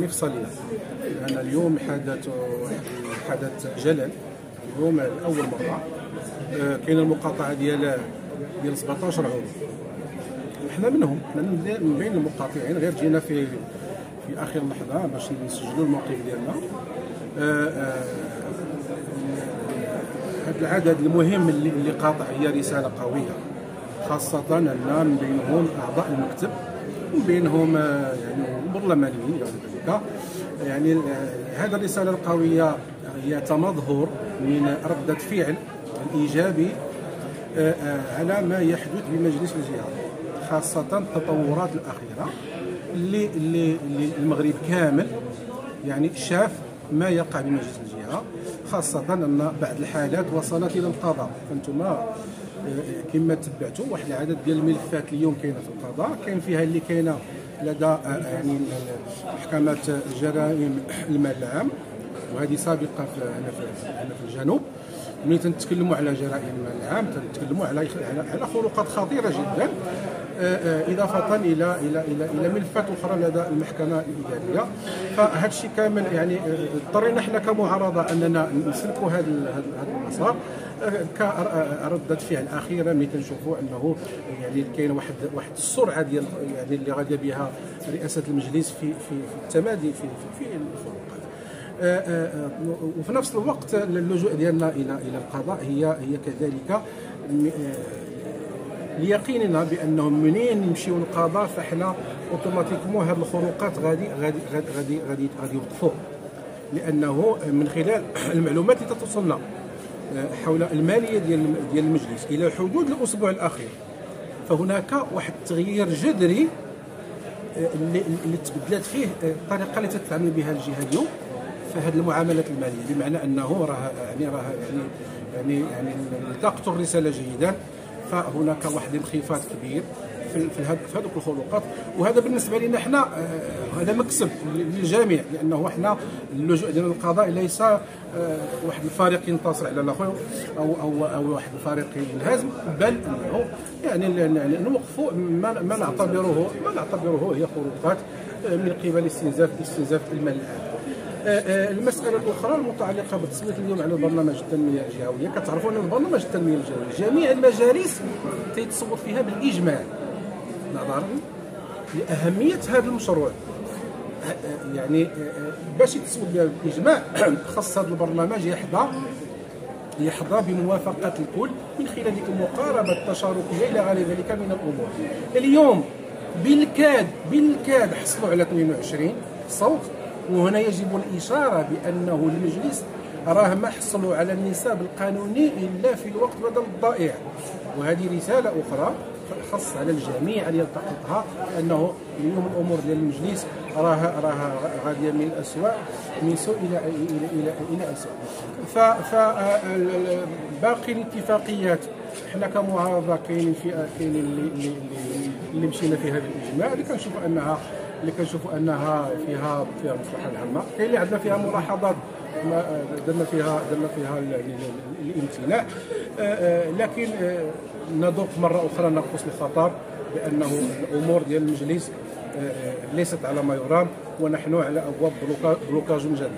مفصليه، لان اليوم حدث جلل اليوم لاول مره. كاين المقاطعه ديال 17 عضو، حنا منهم، حنا من بين المقاطعين، غير جينا في اخر لحظه باش نسجلوا الموقف ديالنا. هذا العدد المهم اللي قاطع هي رساله قويه، خاصه ان من بينهم اعضاء المكتب ومن بينهم يعني البرلمانيين ذلك. يعني هذه الرساله القويه هي تمظهر من رده فعل ايجابي على ما يحدث بمجلس الجهه، خاصه التطورات الاخيره اللي المغرب كامل يعني شاف ما يقع بمجلس الجهه، خاصه ان بعض الحالات وصلت الى القضاء. فانتم كما تبعتوا واحد العدد ديال الملفات اليوم كاينه في القضاء، كاين فيها اللي كاينه لدى يعني محكمه جرائم المال العام، وهذه سابقه هنا في الجنوب. ملي تنتكلموا على جرائم المال العام تنتكلموا على خروقات خطيره جدا، اضافه الى ملفات اخرى لدى المحكمه الاداريه. فهذا الشيء كامل يعني اضطرينا احنا كمعارضه اننا نسلكوا هذا المسار كردة فعل اخيره، ملي تنشوفوا انه يعني كاين واحد السرعه ديال يعني اللي غاديه بها رئاسه المجلس في التمادي في الخروقات. وفي نفس الوقت اللجوء ديالنا الى القضاء هي كذلك ليقيننا بانهم منين نمشيو للقضاء فاحنا اوتوماتيكمون هذه الخروقات غادي يوقفوا، لانه من خلال المعلومات اللي توصلنا حول الماليه ديال المجلس الى حدود الاسبوع الاخير، فهناك واحد التغيير جذري اللي تبدلت فيه الطريقه اللي تتعامل بها الجهه اليوم في هذه المعاملات الماليه، بمعنى انه راه يعني التقط الرساله جيدا، فهناك واحد انخفاض كبير في هذوك الخروقات. وهذا بالنسبه لنا احنا هذا مكسب للجميع، لانه احنا اللجوء ديال القضاء ليس واحد الفريق ينتصر على الاخر او واحد الفريق ينهزم، بل انه يعني نوقفوا ما نعتبره هي خروقات من قبل استنزاف المال العام. المساله الاخرى المتعلقه بالتصويت اليوم على برنامج التنميه الجهويه، كتعرفوا ان برنامج التنميه الجهويه جميع المجالس تيتصوت فيها بالاجماع نظرا لاهميه هذا المشروع. يعني باش يتصوت بها بالاجماع خاص هذا البرنامج يحظى بموافقه الكل من خلال ديك المقاربه التشاركيه الى غير ذلك من الامور. اليوم بالكاد حصلوا على 22 صوت، وهنا يجب الإشارة بأنه المجلس راه ما حصلوا على النساب القانوني إلا في الوقت بدل الضائع، وهذه رسالة أخرى خاص على الجميع أن يلتقطها، أنه اليوم الأمور ديال المجلس راها غادية من الأسوأ، من سوء إلى أسوأ. فباقي الاتفاقيات احنا كمعارضة كاين اللي مشينا فيها بالإجماع، اللي كنشوفوا انها فيها مصلحه العامه، كاين اللي عندنا فيها ملاحظات درنا فيها الامتناع، لكن ندق مره اخرى نقص الخطر بانه الامور ديال المجلس ليست على ما يرام، ونحن على ابواب بلوكاج جديد.